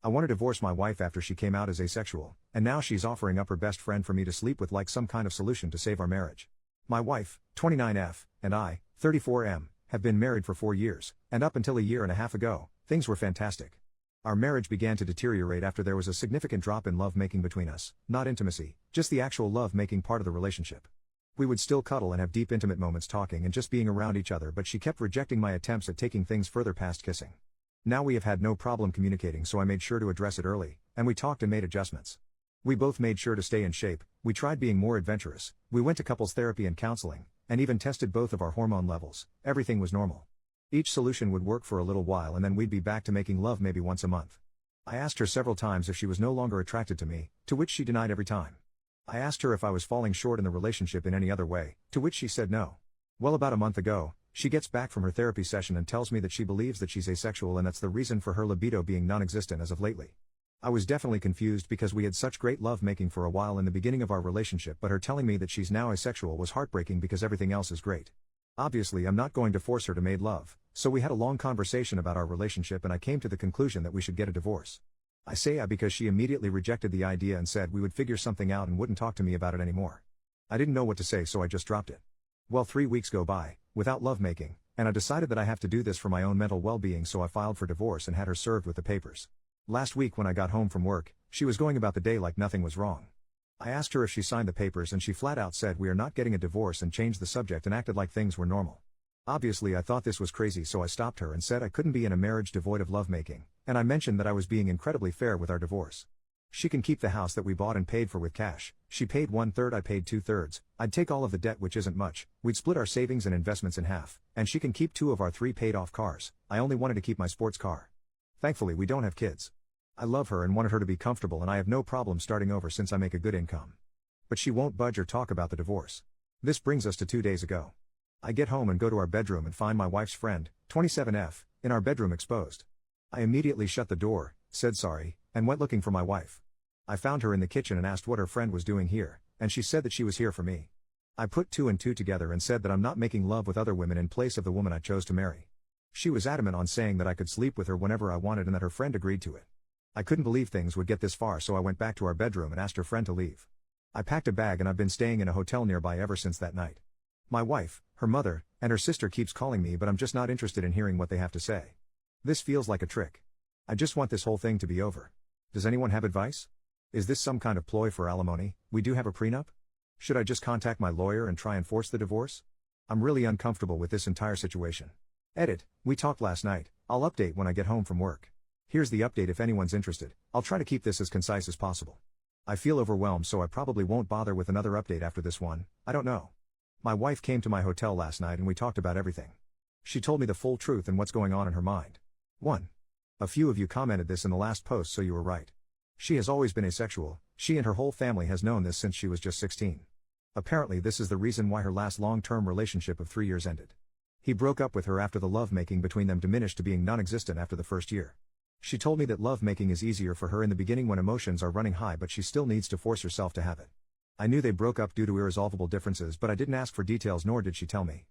I want to divorce my wife after she came out as asexual, and now she's offering up her best friend for me to sleep with like some kind of solution to save our marriage. My wife, 29F, and I, 34M, have been married for 4 years, and up until a year and a half ago, things were fantastic. Our marriage began to deteriorate after there was a significant drop in love-making between us, not intimacy, just the actual love-making part of the relationship. We would still cuddle and have deep intimate moments talking and just being around each other, but she kept rejecting my attempts at taking things further past kissing. Now we have had no problem communicating, so I made sure to address it early, and we talked and made adjustments. We both made sure to stay in shape, we tried being more adventurous, we went to couples therapy and counseling, and even tested both of our hormone levels. Everything was normal. Each solution would work for a little while and then we'd be back to making love maybe once a month. I asked her several times if she was no longer attracted to me, to which she denied every time. I asked her if I was falling short in the relationship in any other way, to which she said no. Well, about a month ago, she gets back from her therapy session and tells me that she believes that she's asexual and that's the reason for her libido being non-existent as of lately. I was definitely confused because we had such great love making for a while in the beginning of our relationship, but her telling me that she's now asexual was heartbreaking because everything else is great. Obviously I'm not going to force her to make love, so we had a long conversation about our relationship and I came to the conclusion that we should get a divorce. I say because she immediately rejected the idea and said we would figure something out and wouldn't talk to me about it anymore. I didn't know what to say, so I just dropped it. Well, 3 weeks go by, without lovemaking, and I decided that I have to do this for my own mental well-being, so I filed for divorce and had her served with the papers. Last week when I got home from work, she was going about the day like nothing was wrong. I asked her if she signed the papers and she flat out said we are not getting a divorce and changed the subject and acted like things were normal. Obviously I thought this was crazy, so I stopped her and said I couldn't be in a marriage devoid of lovemaking, and I mentioned that I was being incredibly fair with our divorce. She can keep the house that we bought and paid for with cash. She paid 1/3, I paid 2/3. I'd take all of the debt, which isn't much. We'd split our savings and investments in half, and she can keep 2 of our 3 paid off cars. I only wanted to keep my sports car. Thankfully we don't have kids. I love her and wanted her to be comfortable, and I have no problem starting over since I make a good income. But she won't budge or talk about the divorce. This brings us to 2 days ago. I get home and go to our bedroom and find my wife's friend, 27F, in our bedroom exposed. I immediately shut the door, said sorry, and went looking for my wife. I found her in the kitchen and asked what her friend was doing here, and she said that she was here for me. I put 2 and 2 together and said that I'm not making love with other women in place of the woman I chose to marry. She was adamant on saying that I could sleep with her whenever I wanted and that her friend agreed to it. I couldn't believe things would get this far, so I went back to our bedroom and asked her friend to leave. I packed a bag and I've been staying in a hotel nearby ever since that night. My wife, her mother, and her sister keeps calling me, but I'm just not interested in hearing what they have to say. This feels like a trick. I just want this whole thing to be over. Does anyone have advice? Is this some kind of ploy for alimony? We do have a prenup? Should I just contact my lawyer and try and force the divorce? I'm really uncomfortable with this entire situation. Edit, we talked last night. I'll update when I get home from work. Here's the update if anyone's interested. I'll try to keep this as concise as possible. I feel overwhelmed, so I probably won't bother with another update after this one. I don't know. My wife came to my hotel last night and we talked about everything. She told me the full truth and what's going on in her mind. 1. A few of you commented this in the last post, so you were right. She has always been asexual. She and her whole family has known this since she was just 16. Apparently this is the reason why her last long-term relationship of 3 years ended. He broke up with her after the lovemaking between them diminished to being non-existent after the first year. She told me that lovemaking is easier for her in the beginning when emotions are running high, but she still needs to force herself to have it. I knew they broke up due to irresolvable differences, but I didn't ask for details, nor did she tell me.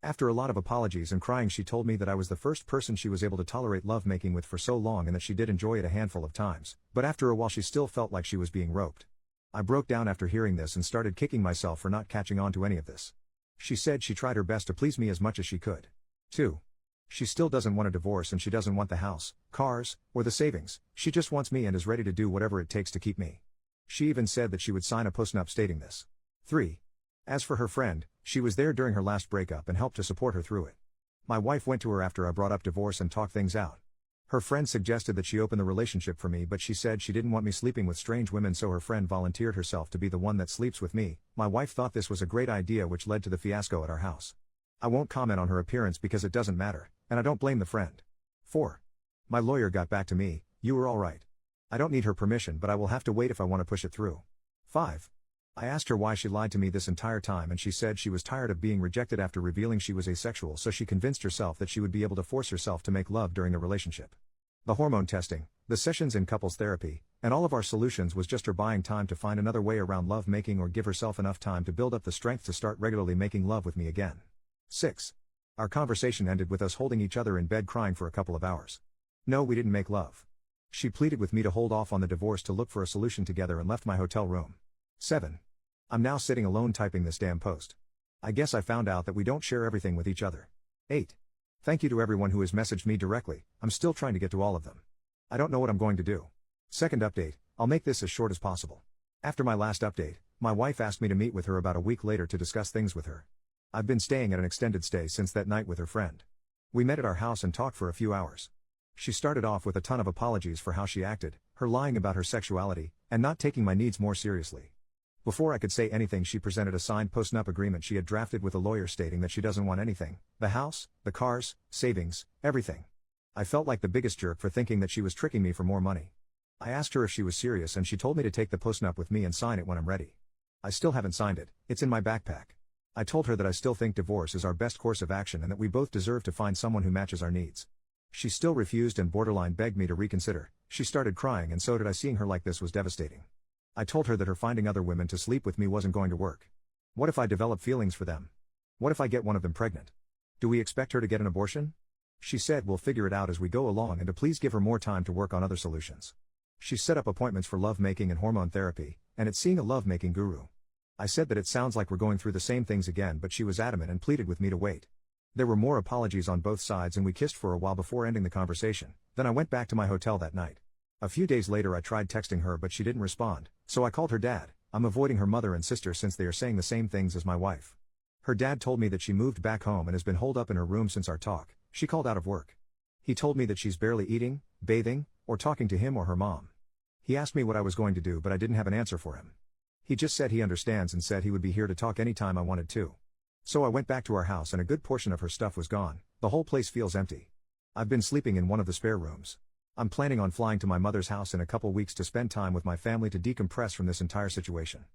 After a lot of apologies and crying, she told me that I was the first person she was able to tolerate lovemaking with for so long and that she did enjoy it a handful of times, but after a while she still felt like she was being roped. I broke down after hearing this and started kicking myself for not catching on to any of this. She said she tried her best to please me as much as she could. 2. She still doesn't want a divorce and she doesn't want the house, cars, or the savings. She just wants me and is ready to do whatever it takes to keep me. She even said that she would sign a postnup stating this. 3. As for her friend, she was there during her last breakup and helped to support her through it. My wife went to her after I brought up divorce and talked things out. Her friend suggested that she open the relationship for me, but she said she didn't want me sleeping with strange women, so her friend volunteered herself to be the one that sleeps with me. My wife thought this was a great idea, which led to the fiasco at our house. I won't comment on her appearance because it doesn't matter, and I don't blame the friend. 4. My lawyer got back to me. You were all right. I don't need her permission, but I will have to wait if I want to push it through. 5. I asked her why she lied to me this entire time, and she said she was tired of being rejected after revealing she was asexual, so she convinced herself that she would be able to force herself to make love during the relationship. The hormone testing, the sessions in couples therapy, and all of our solutions was just her buying time to find another way around love making or give herself enough time to build up the strength to start regularly making love with me again. 6. Our conversation ended with us holding each other in bed crying for a couple of hours. No, we didn't make love. She pleaded with me to hold off on the divorce to look for a solution together and left my hotel room. 7. I'm now sitting alone typing this damn post. I guess I found out that we don't share everything with each other. 8. Thank you to everyone who has messaged me directly, I'm still trying to get to all of them. I don't know what I'm going to do. Second update, I'll make this as short as possible. After my last update, my wife asked me to meet with her about a week later to discuss things with her. I've been staying at an extended stay since that night with her friend. We met at our house and talked for a few hours. She started off with a ton of apologies for how she acted, her lying about her sexuality, and not taking my needs more seriously. Before I could say anything, she presented a signed post-nup agreement she had drafted with a lawyer stating that she doesn't want anything, the house, the cars, savings, everything. I felt like the biggest jerk for thinking that she was tricking me for more money. I asked her if she was serious and she told me to take the post-nup with me and sign it when I'm ready. I still haven't signed it, it's in my backpack. I told her that I still think divorce is our best course of action and that we both deserve to find someone who matches our needs. She still refused and borderline begged me to reconsider. She started crying and so did I. Seeing her like this was devastating. I told her that her finding other women to sleep with me wasn't going to work. What if I develop feelings for them? What if I get one of them pregnant? Do we expect her to get an abortion? She said we'll figure it out as we go along and to please give her more time to work on other solutions. She set up appointments for lovemaking and hormone therapy, and it's seeing a lovemaking guru. I said that it sounds like we're going through the same things again, but she was adamant and pleaded with me to wait. There were more apologies on both sides and we kissed for a while before ending the conversation. Then I went back to my hotel that night. A few days later I tried texting her but she didn't respond, so I called her dad. I'm avoiding her mother and sister since they are saying the same things as my wife. Her dad told me that she moved back home and has been holed up in her room since our talk. She called out of work. He told me that she's barely eating, bathing, or talking to him or her mom. He asked me what I was going to do but I didn't have an answer for him. He just said he understands and said he would be here to talk anytime I wanted to. So I went back to our house and a good portion of her stuff was gone. The whole place feels empty. I've been sleeping in one of the spare rooms. I'm planning on flying to my mother's house in a couple weeks to spend time with my family to decompress from this entire situation.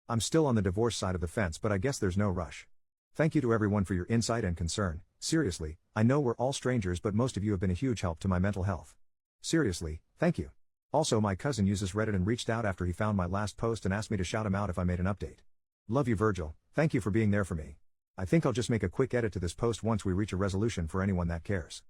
I'm still on the divorce side of the fence but I guess there's no rush. Thank you to everyone for your insight and concern. Seriously, I know we're all strangers but most of you have been a huge help to my mental health. Seriously, thank you. Also, my cousin uses Reddit and reached out after he found my last post and asked me to shout him out if I made an update. Love you, Virgil, thank you for being there for me. I think I'll just make a quick edit to this post once we reach a resolution for anyone that cares.